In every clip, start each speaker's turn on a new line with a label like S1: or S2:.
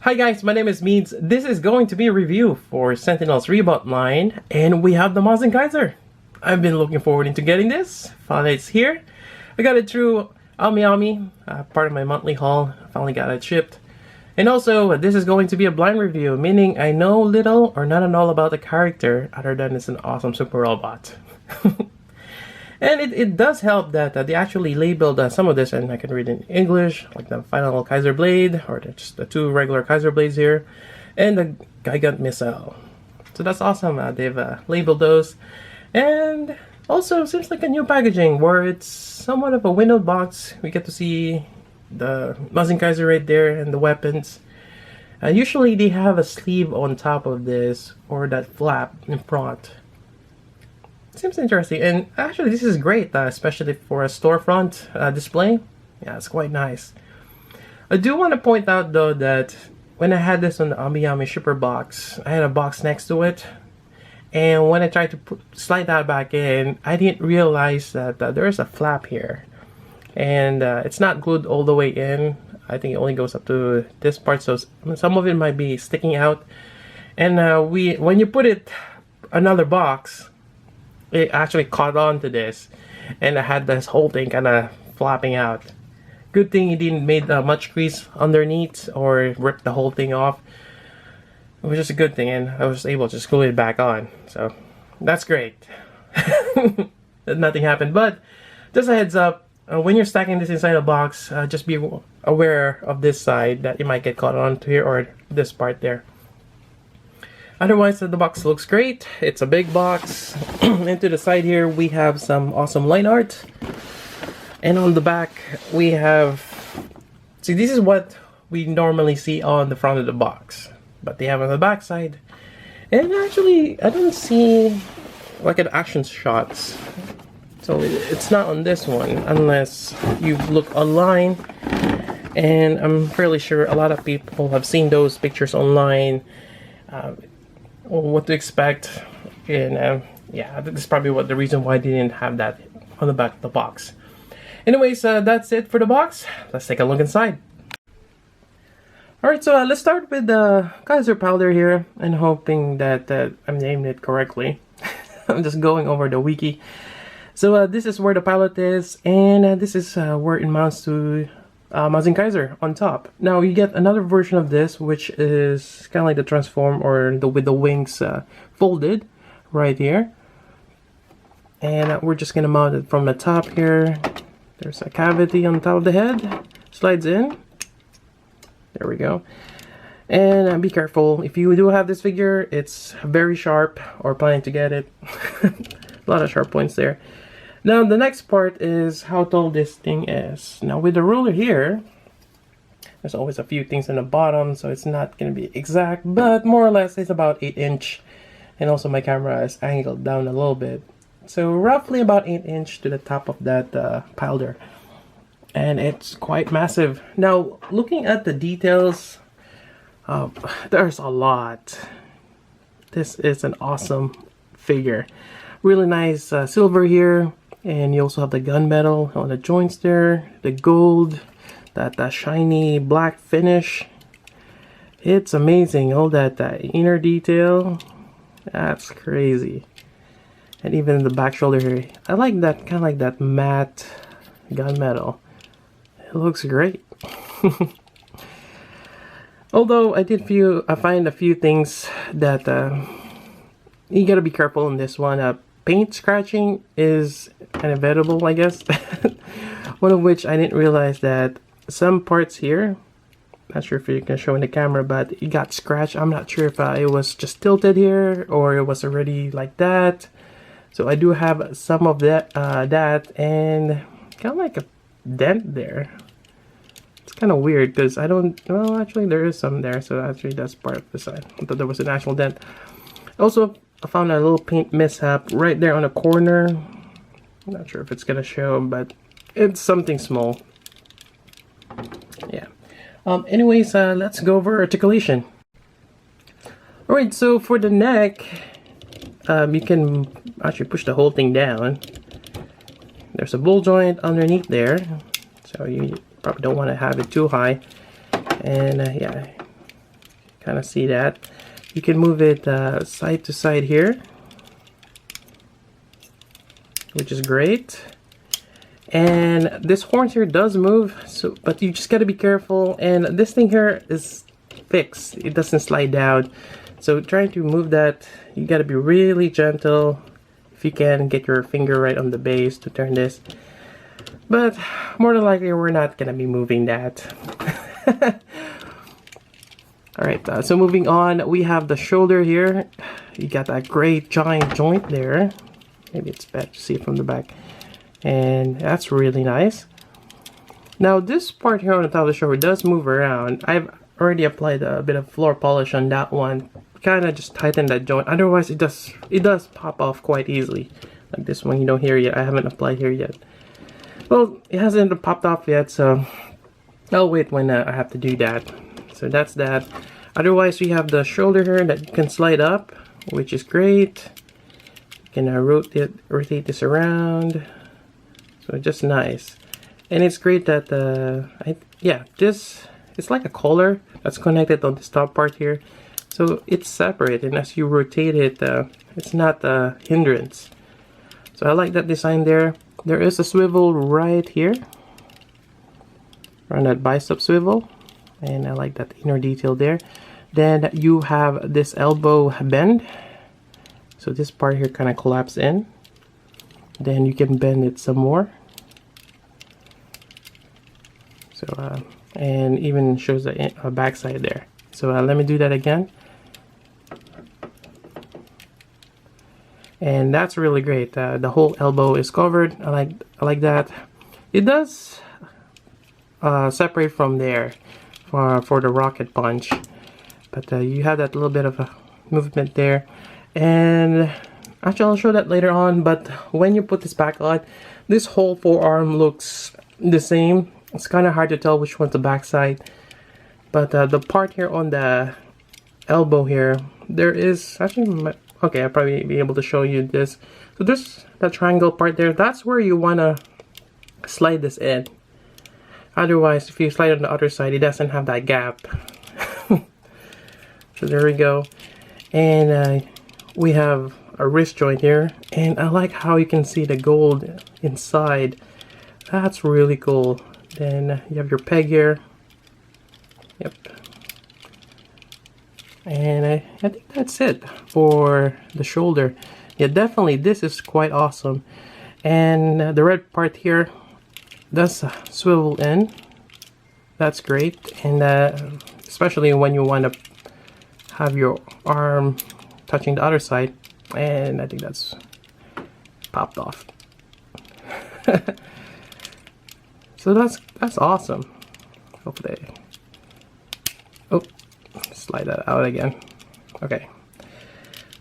S1: Hi guys, my name is Meads. This is going to be a review for Sentinel's Riobot line, and we have the Mazinkaiser. I've been looking forward to getting this. Finally it's here. I got it through Amiami, part of my monthly haul. Finally got it shipped. And also, this is going to be a blind review, meaning I know little or none at all about the character other than it's an awesome super robot. And it does help that they actually labeled some of this, and I can read in English, like the final Kaiser blade, or just the two regular Kaiser blades here, and the Gigant missile. So that's awesome. They've labeled those, and also seems like a new packaging where it's somewhat of a windowed box. We get to see the Mazinkaiser right there and the weapons. Usually they have a sleeve on top of this, or that flap in front. Seems interesting, and actually this is great, especially for a storefront display. Yeah, it's quite nice. I do want to point out though that when I had this on the Amiami shipper box, I had a box next to it, and when I tried to slide that back in, I didn't realize that there's a flap here, and it's not glued all the way in. I think it only goes up to this part, so some of it might be sticking out. And when you put it another box, it actually caught on to this, and I had this whole thing kind of flopping out. Good thing it didn't make much crease underneath or rip the whole thing off. It was just a good thing, and I was able to glue it back on, so that's great. Nothing happened, but just a heads up, when you're stacking this inside a box, just be aware of this side that you might get caught onto here, or this part there. Otherwise, the box looks great. It's a big box. And to the side here, we have some awesome line art. And on the back, we have... See, this is what we normally see on the front of the box, but they have on the back side. And actually, I don't see like an action shots. So it's not on this one, unless you look online. And I'm fairly sure a lot of people have seen those pictures online. What to expect, and yeah, that's probably the reason why they didn't have that on the back of the box. Anyways, that's it for the box. Let's take a look inside. Alright, so let's start with the Kaiser powder here, and hoping that I'm naming it correctly. I'm just going over the wiki. So this is where the pilot is, and this is where it mounts to Mazinkaiser on top. Now you get another version of this, which is kind of like the transform, or with the wings folded right here. And we're just gonna mount it from the top here. There's a cavity on top of the head, slides in. There we go. And be careful, if you do have this figure, it's very sharp, or planning to get it. A lot of sharp points there. Now the next part is how tall this thing is. Now with the ruler here, there's always a few things on the bottom, so it's not going to be exact, but more or less it's about 8 inch. And also my camera is angled down a little bit. So roughly about 8 inch to the top of that powder. And it's quite massive. Now looking at the details, there's a lot. This is an awesome figure. Really nice silver here. And you also have the gunmetal on the joints there, the gold, that shiny black finish. It's amazing, all that inner detail. That's crazy. And even the back shoulder here, I like that, kind of like that matte gunmetal. It looks great. Although I find a few things that you gotta be careful in this one. Paint scratching is inevitable, I guess. One of which I didn't realize that some parts here, not sure if you can show in the camera, but it got scratched. I'm not sure if it was just tilted here or it was already like that. So I do have some of that, and kind of like a dent there. It's kind of weird because I don't, well actually there is some there, so actually that's part of the side. I thought there was an actual dent. Also, I found a little paint mishap right there on the corner. I'm not sure if it's gonna show, but it's something small. Yeah. Anyways, let's go over articulation. Alright, so for the neck, you can actually push the whole thing down. There's a ball joint underneath there, so you probably don't want to have it too high. And yeah, kind of see that. You can move it side to side here, which is great. And this horn here does move, so but you just got to be careful. And this thing here is fixed, it doesn't slide down, so trying to move that, you got to be really gentle. If you can get your finger right on the base to turn this, but more than likely we're not gonna be moving that. Alright, so moving on, we have the shoulder here. You got that great giant joint there. Maybe it's better to see it from the back. And that's really nice. Now this part here on the top of the shoulder does move around. I've already applied a bit of floor polish on that one. Kind of just tighten that joint. Otherwise it does pop off quite easily. Like this one, you don't hear yet. I haven't applied here yet. Well, it hasn't popped off yet, so I'll wait when I have to do that. So that's that. Otherwise, we have the shoulder here that you can slide up, which is great. You can rotate this around. So just nice. And it's great that it's like a collar that's connected on this top part here. So it's separate, and as you rotate it, it's not a hindrance. So I like that design there. There is a swivel right here, around that bicep swivel. And I like that inner detail there. Then you have this elbow bend, so this part here kind of collapses in. Then you can bend it some more, so and even shows the backside there. So let me do that again, and that's really great. The whole elbow is covered. I like that. It does separate from there for the rocket punch, but you have that little bit of a movement there. And actually I'll show that later on, but when you put this back on, this whole forearm looks the same. It's kind of hard to tell which one's the back side, but the part here on the elbow here, there is actually, okay, I'll probably be able to show you this. So there's that triangle part there. That's where you want to slide this in. Otherwise, if you slide on the other side, it doesn't have that gap. So there we go. And we have a wrist joint here. And I like how you can see the gold inside. That's really cool. Then you have your peg here. Yep. And I think that's it for the shoulder. Yeah, definitely this is quite awesome. And the red part here does swivel in. That's great. And especially when you want to have your arm touching the other side. And I think that's popped off. So that's awesome. Hopefully, oh, slide that out again. Okay,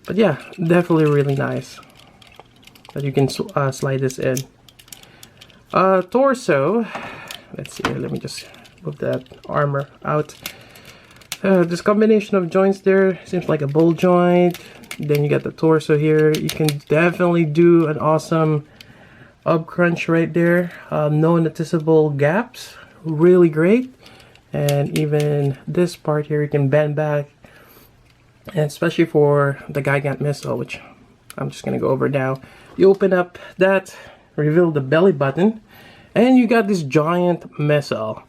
S1: but yeah, definitely really nice that you can slide this in. Torso. Let's see here. Let me just move that armor out. This combination of joints there seems like a bull joint. Then you got the torso here. You can definitely do an awesome up crunch right there. No noticeable gaps. Really great. And even this part here, you can bend back. And especially for the Gigant missile, which I'm just gonna go over now. You open up that, reveal the belly button, and you got this giant missile.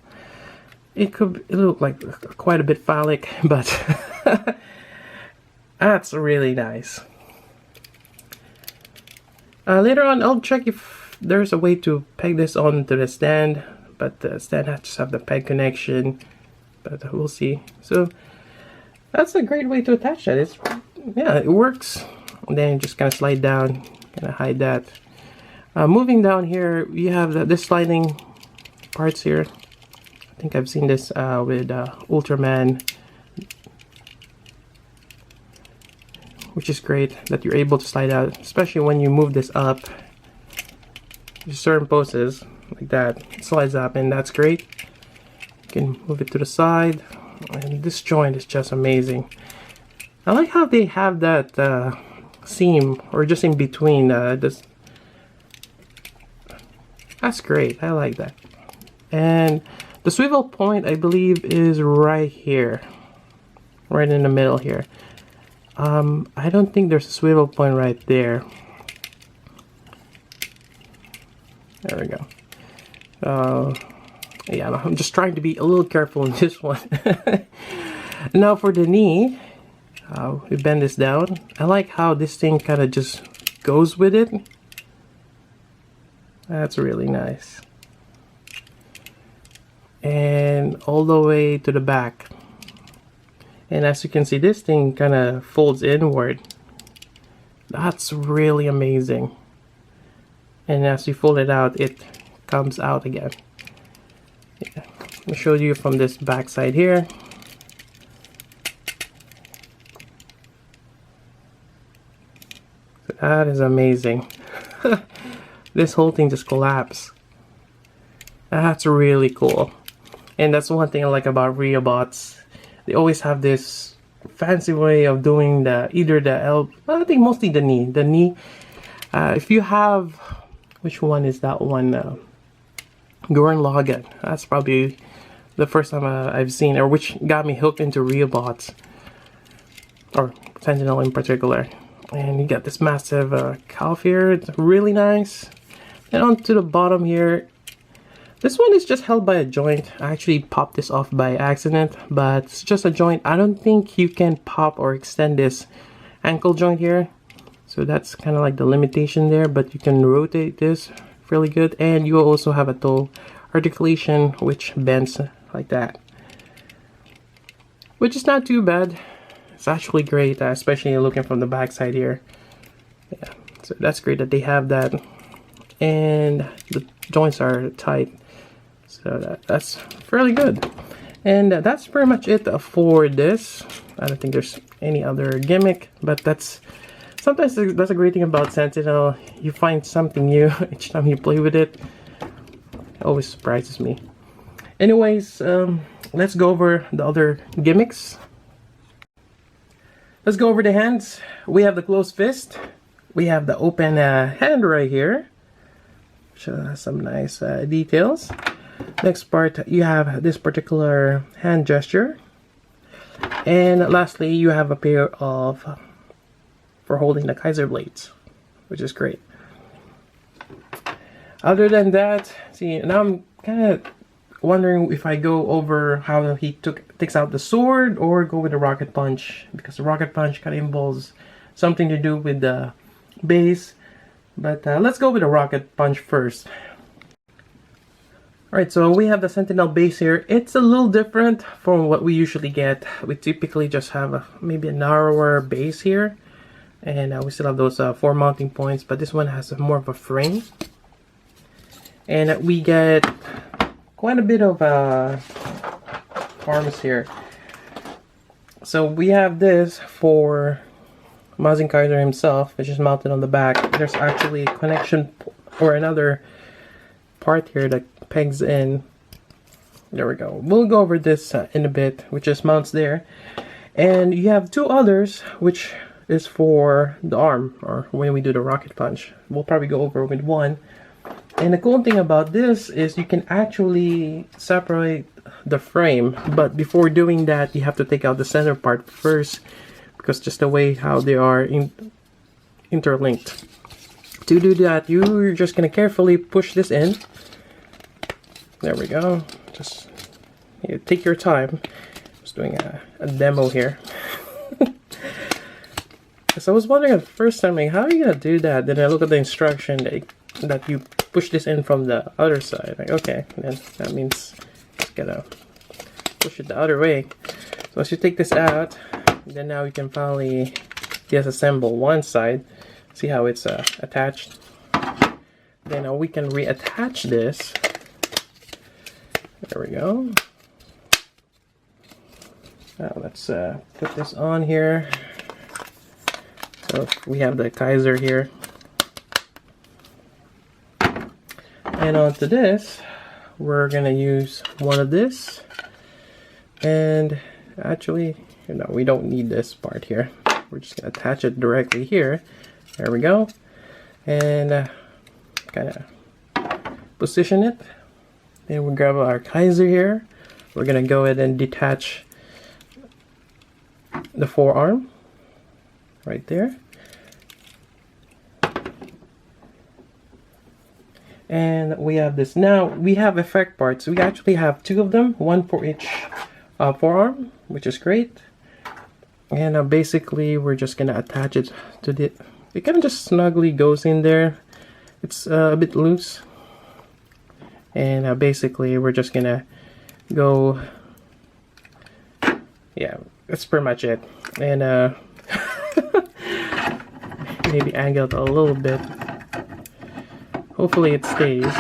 S1: It look like quite a bit phallic, but that's really nice. Later on, I'll check if there's a way to peg this onto the stand, but the stand has to have the peg connection, but we'll see. So that's a great way to attach that. Yeah, it works. And then just kind of slide down, kind of hide that. Moving down here, you have this sliding parts here. I think I've seen this with Ultraman, which is great that you're able to slide out, especially when you move this up. There's certain poses like that, it slides up, and that's great. You can move it to the side, and this joint is just amazing. I like how they have that seam, or just in between this. That's great. I like that. And the swivel point, I believe, is right here. right in the middle here. I don't think there's a swivel point right there. There we go. Yeah, I'm just trying to be a little careful in this one. Now for the knee, we bend this down. I like how this thing kind of just goes with it. That's really nice. And all the way to the back. And as you can see, this thing kind of folds inward. That's really amazing. And as you fold it out, it comes out again. Yeah. Let me show you from this back side here. That is amazing. This whole thing just collapsed. That's really cool. And that's one thing I like about Riobots. They always have this fancy way of doing either the elbow, well, I think mostly the knee. The knee, if you have, which one is that one? Gurren Lagann. That's probably the first time I've seen, or which got me hooked into Riobots, or Sentinel in particular. And you got this massive calf here. It's really nice. And onto the bottom here, this one is just held by a joint. I actually popped this off by accident, but it's just a joint. I don't think you can pop or extend this ankle joint here. So that's kind of like the limitation there, but you can rotate this fairly good. And you also have a toe articulation, which bends like that. Which is not too bad. It's actually great, especially looking from the back side here. Yeah, so that's great that they have that. And the joints are tight. So that's fairly good. And that's pretty much it for this. I don't think there's any other gimmick, but sometimes that's a great thing about Sentinel. You find something new each time you play with it. It always surprises me. Anyways, let's go over the other gimmicks. Let's go over the hands. We have the closed fist. We have the open hand right here. Show some nice details. Next part, you have this particular hand gesture. And lastly, you have a pair of, for holding the Kaiser blades, which is great. Other than that, see, now I'm kind of wondering if I go over how he takes out the sword or go with the rocket punch, because the rocket punch kind of involves something to do with the base. But let's go with the rocket punch first. Alright, so we have the Sentinel Base here. It's a little different from what we usually get. We typically just have maybe a narrower base here. And we still have those 4 mounting points, but this one has more of a frame. And we get quite a bit of arms here. So we have this for Mazinkaiser himself, which is mounted on the back. There's actually a connection or another part here that pegs in. There we go. We'll go over this in a bit, which just mounts there. And you have 2 others, which is for the arm, or when we do the rocket punch. We'll probably go over with one. And the cool thing about this is you can actually separate the frame, but before doing that, you have to take out the center part first, because just the way how they are interlinked. To do that, you're just gonna carefully push this in. There we go. Just take your time. Just doing a demo here. So I was wondering at the first time, like, how are you gonna do that? Then I look at the instruction that you push this in from the other side. Like, okay, then that means just gotta push it the other way. So as you take this out, then now you can finally disassemble one side. See how it's attached. Then we can reattach this. There we go. Now let's put this on here. So we have the Kaiser here. And onto this, we're gonna use one of this. And actually, no, we don't need this part here. We're just gonna attach it directly here. There we go. And kind of position it. Then we'll grab our Kaiser here. We're gonna go ahead and detach the forearm right there. And we have this. Now we have effect parts. We actually have two of them, one for each forearm, which is great. And basically we're just gonna attach it to the, it kind of just snugly goes in there. It's a bit loose. And basically we're just gonna go, yeah, that's pretty much it. And maybe angle it a little bit. Hopefully it stays.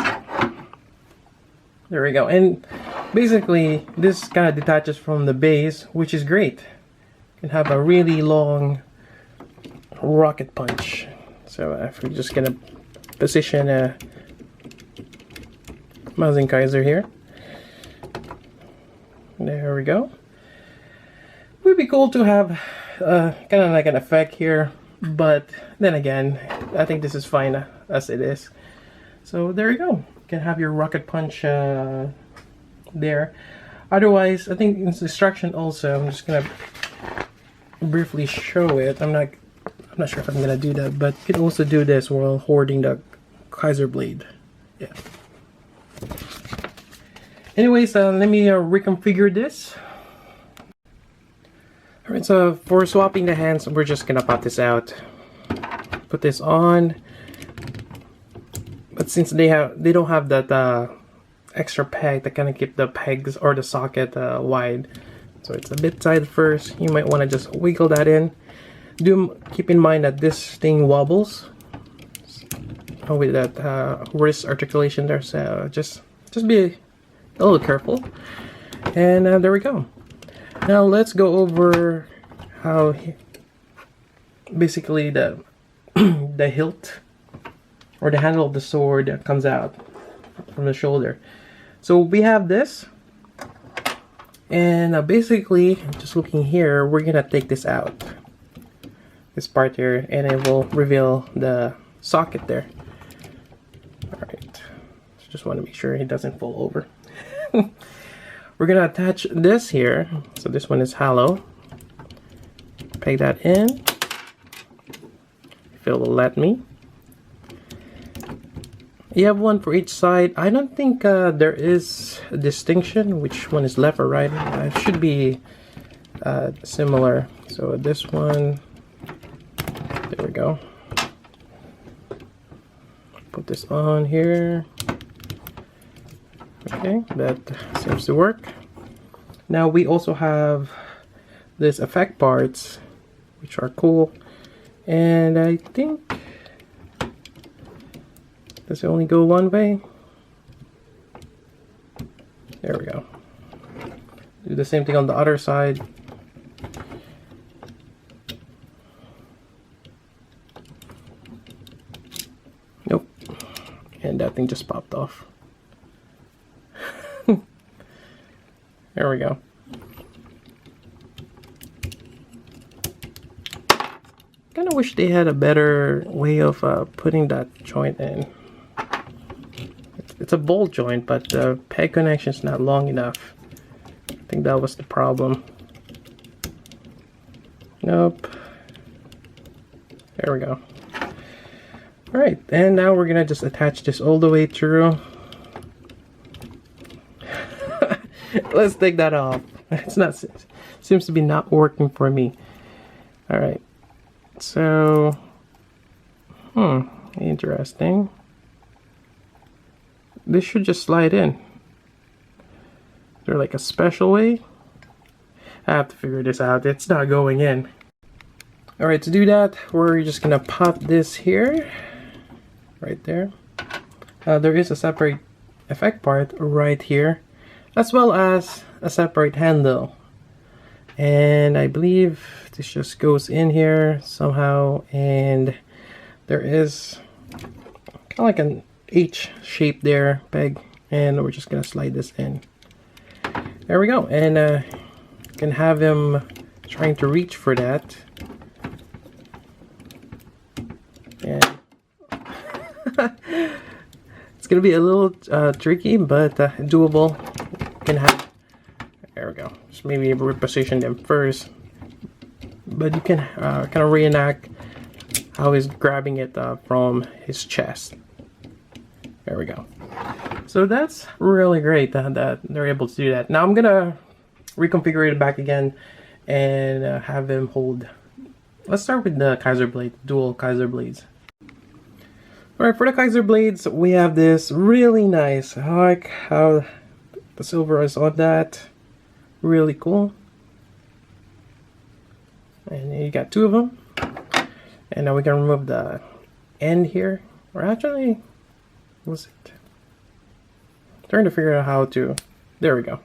S1: There we go. And basically this kind of detaches from the base, which is great. You can have a really long rocket punch. So if we're just gonna position a Mazinkaiser here. There we go. Would be cool to have kind of like an effect here, but then again, I think this is fine as it is. So there you go. You can have your rocket punch there. Otherwise, I think in instruction also, I'm just gonna briefly show it. I'm not sure if I'm gonna do that, but you can also do this while holding the Kaiser blade. Yeah. Anyways, let me reconfigure this. Alright, so for swapping the hands, we're just gonna pop this out. Put this on. But since they don't have that extra peg that kind of keep the pegs or the socket wide, so it's a bit tight at first. You might want to just wiggle that in. Keep in mind that this thing wobbles with that wrist articulation there, so just be a little careful. And there we go. Now let's go over how basically the the hilt or the handle of the sword that comes out from the shoulder. So we have this, and basically, just looking here, we're gonna take this out, this part here, and it will reveal the socket there. Alright, so just want to make sure it doesn't fall over. We're gonna attach this here, so this one is hollow. Peg that in, if it will let me. You have one for each side. I don't think there is a distinction which one is left or right. It should be similar. So this one, there we go. Put this on here. Okay, that seems to work. Now we also have this effect parts, which are cool. And I think, does it only go one way? There we go. Do the same thing on the other side. Nope. And that thing just popped off. There we go. Kind of wish they had a better way of putting that joint in. It's a bolt joint, but the peg connection is not long enough. I think that was the problem. Nope. There we go. Alright, and now we're gonna just attach this all the way through. Let's take that off. It's not, seems to be not working for me. Alright. So, interesting. This should just slide in. Is there like a special way? I have to figure this out. It's not going in. Alright, to do that, we're just gonna pop this here. Right there. There is a separate effect part right here, as well as a separate handle. And I believe this just goes in here somehow, and there is kind of like an H shape there, peg, and we're just gonna slide this in. There we go, and you can have him trying to reach for that. And it's gonna be a little tricky, but doable. You can have, there we go. Just maybe reposition them first. but you can kind of reenact how he's grabbing it from his chest. There we go. So that's really great that they're able to do that. Now I'm gonna reconfigure it back again and have him hold. Let's start with the Kaiser blade, dual Kaiser blades. Alright, for the Kaiser blades, we have this really nice. I like how the silver is on that. Really cool. And you got two of them. And now we can remove the end here. Or actually, what's it? I'm trying to figure out how to. There we go.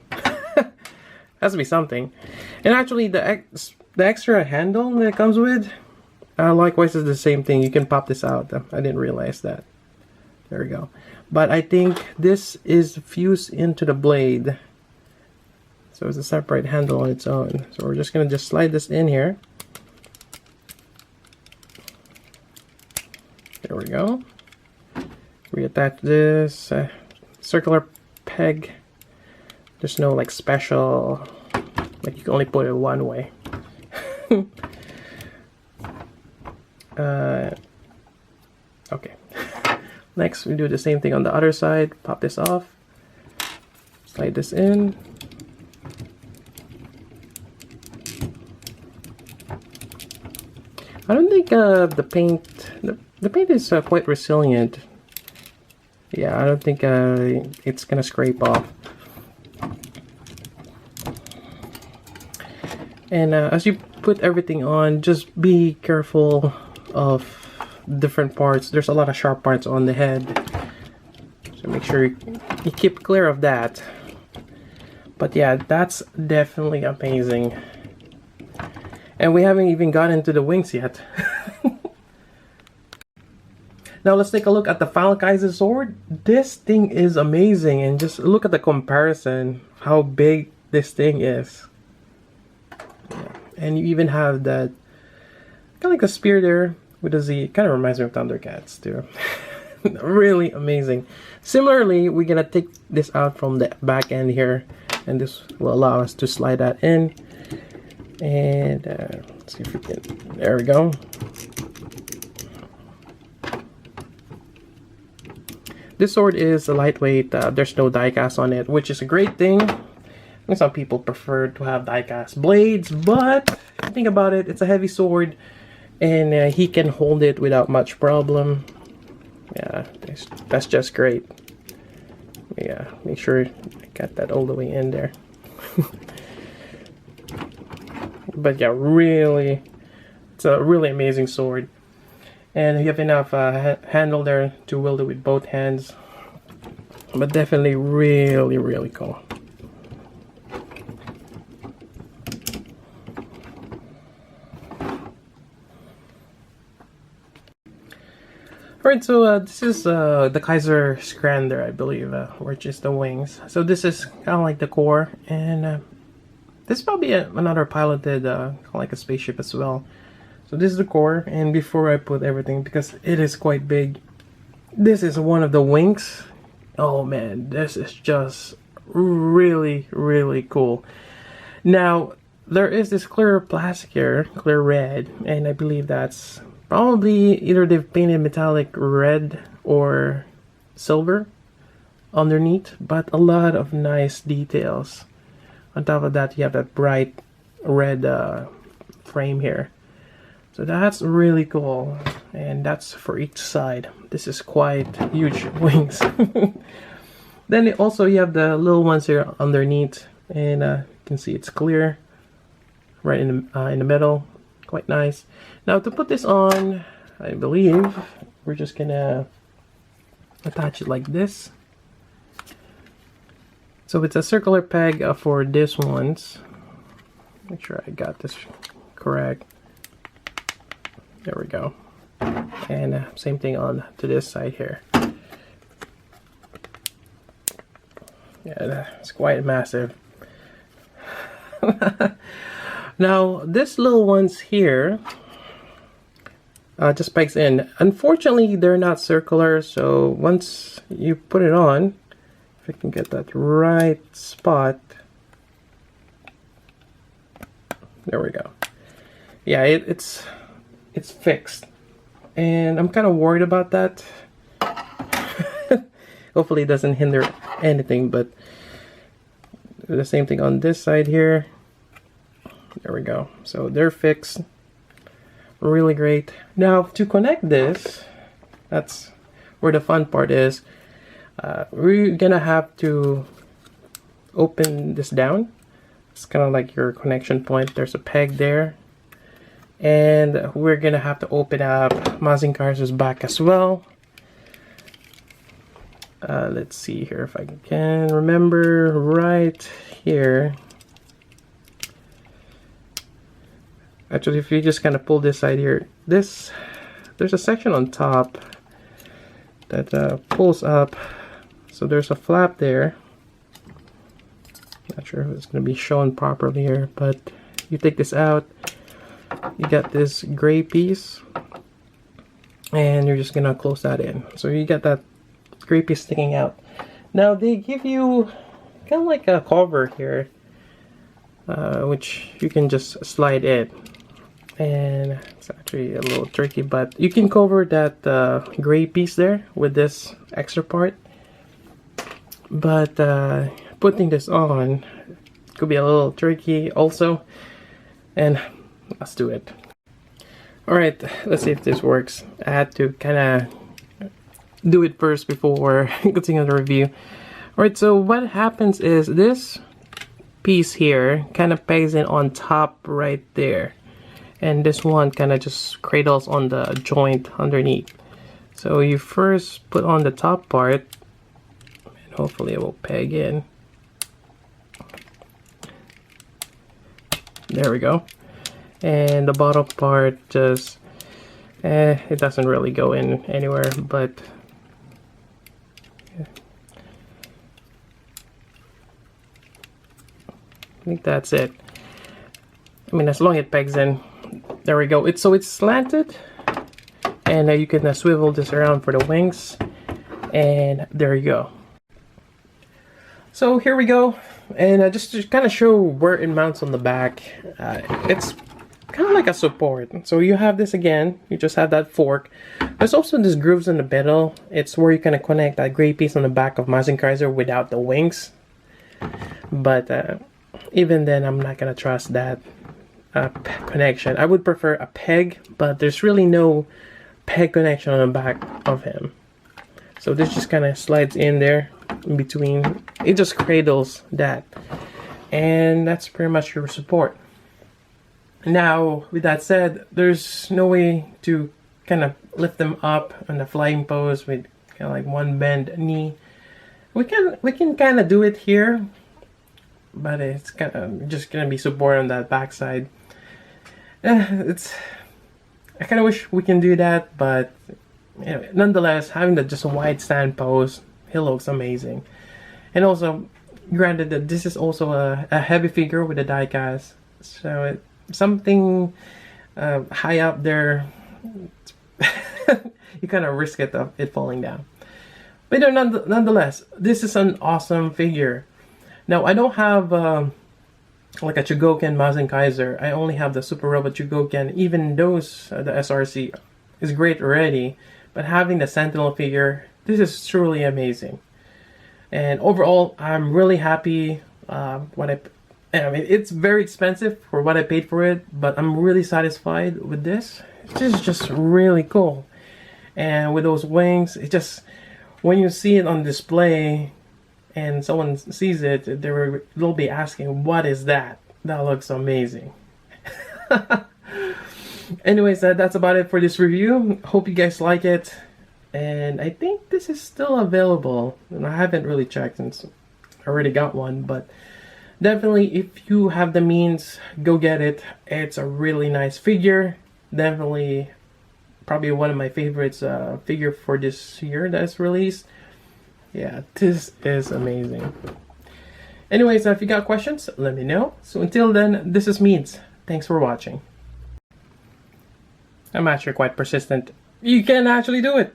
S1: Has to be something. And actually, the extra handle that it comes with, likewise is the same thing. You can pop this out. I didn't realize that. There we go. But I think this is fused into the blade. So it's a separate handle on its own. So we're just going to slide this in here. There we go. Reattach this circular peg. There's no like special, like you can only put it one way. Okay. Next, we do the same thing on the other side. Pop this off. Slide this in. I don't think the paint is quite resilient. Yeah, I don't think it's gonna scrape off. And as you put everything on, just be careful of different parts. There's a lot of sharp parts on the head, so make sure you keep clear of that. But yeah, that's definitely amazing. And we haven't even gotten to the wings yet. Now let's take a look at the Phallic sword. This thing is amazing, and just look at the comparison, how big this thing is. Yeah. And you even have that kind of like a spear there with a Z. Kind of reminds me of Thundercats too. Really amazing. Similarly, we're gonna take this out from the back end here, and this will allow us to slide that in. And let's see if we can. There we go. This sword is lightweight. There's no die-cast on it, which is a great thing. And some people prefer to have die-cast blades, but if you think about it, it's a heavy sword, and he can hold it without much problem. Yeah, that's just great. Yeah, make sure I got that all the way in there. But yeah, really, it's a really amazing sword. And you have enough handle there to wield it with both hands. But definitely really, really cool. Alright, so this is the Kaiser Scrander, I believe, which is the wings. So this is kind of like the core, and this is probably another piloted, kind of like a spaceship as well. So this is the core, and before I put everything, because it is quite big, this is one of the wings. Oh man, this is just really, really cool. Now, there is this clear plastic here, clear red, and I believe that's probably either they've painted metallic red or silver underneath, but a lot of nice details. On top of that, you have that bright red frame here. So that's really cool, and that's for each side. This is quite huge wings. Then also you have the little ones here underneath, and you can see it's clear right in the middle. Quite nice. Now to put this on, I believe we're just gonna attach it like this. So it's a circular peg for this ones. Make sure I got this correct. There we go. And same thing on to this side here. Yeah, it's quite massive. Now, this little ones here just pegs in. Unfortunately, they're not circular, so once you put it on, if I can get that right spot, there we go. yeah, it's fixed, and I'm kind of worried about that. Hopefully it doesn't hinder anything, but the same thing on this side here. There we go. So they're fixed. Really great. Now to connect this, that's where the fun part is. We're gonna have to open this down. It's kind of like your connection point. There's a peg there, and we're gonna have to open up Mazinkaiser's back as well. Let's see here if I can remember right here. Actually, if you just kind of pull this side here, there's a section on top that pulls up. So there's a flap there. Not sure if it's going to be shown properly here, but you take this out, you got this gray piece, and you're just going to close that in. So you got that gray piece sticking out. Now they give you kind of like a cover here, which you can just slide in. And it's actually a little tricky, but you can cover that gray piece there with this extra part. But putting this on could be a little tricky also, and let's do it. Alright, let's see if this works. I had to kind of do it first before continuing the review. Alright, so what happens is this piece here kind of pegs in on top right there, and this one kind of just cradles on the joint underneath. So you first put on the top part, and hopefully it will peg in. There we go. And the bottom part just it doesn't really go in anywhere, but yeah. I think that's it. I mean, as long as it pegs in. There we go. It's slanted, and you can swivel this around for the wings, and there you go. So here we go, and just to kind of show where it mounts on the back, it's kind of like a support. So you have this again, you just have that fork. There's also this grooves in the middle. It's where you kind of connect that gray piece on the back of Mazinkaiser without the wings. But even then, I'm not gonna trust that connection. I would prefer a peg, but there's really no peg connection on the back of him. So this just kind of slides in there in between. It just cradles that, and that's pretty much your support. Now, with that said, there's no way to kind of lift them up on the flying pose with kind of like one bend knee. We can kind of do it here, but it's kind of just gonna be support on that backside. I kind of wish we can do that, but anyway, nonetheless, having just a wide stand pose, he looks amazing. And also, granted that this is also a heavy figure with a die cast, so something high up there, you kind of risk it falling down. But nonetheless, this is an awesome figure. Now, I don't have like a Chugoken Mazinkaiser. I only have the Super Robot Chugoken. Even those, the SRC is great already, but having the Sentinel figure, this is truly amazing. And overall, I'm really happy. I mean, it's very expensive for what I paid for it, but I'm really satisfied with this. This is just really cool. And with those wings, it just, when you see it on display and someone sees it, they'll be asking, what is that? That looks amazing. Anyways, that's about it for this review. Hope you guys like it. And I think this is still available. And I haven't really checked since I already got one, but definitely if you have the means, go get it. It's a really nice figure. Definitely probably one of my favorites figure for this year that's released. Yeah, this is amazing. Anyways, if you got questions, let me know. So until then, this is Means. Thanks for watching. I'm actually quite persistent. You can actually do it.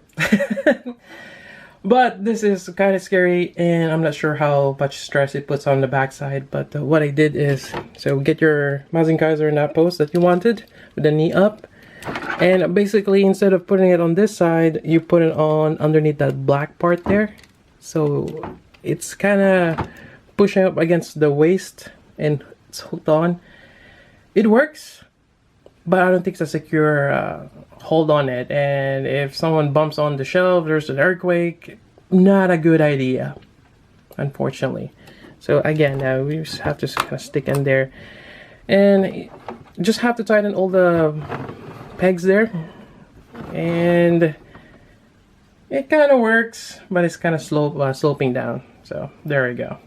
S1: But this is kind of scary, and I'm not sure how much stress it puts on the backside. But what I did is, so get your Mazinkaiser in that pose that you wanted, with the knee up. And basically, instead of putting it on this side, you put it on underneath that black part there. So it's kind of pushing up against the waist, and it's hooked on. It works, but I don't think it's a secure hold on it. And if someone bumps on the shelf, there's an earthquake. Not a good idea, unfortunately. So again, we just have to kind of stick in there, and just have to tighten all the pegs there, and it kind of works, but it's kind of sloping down. So there we go.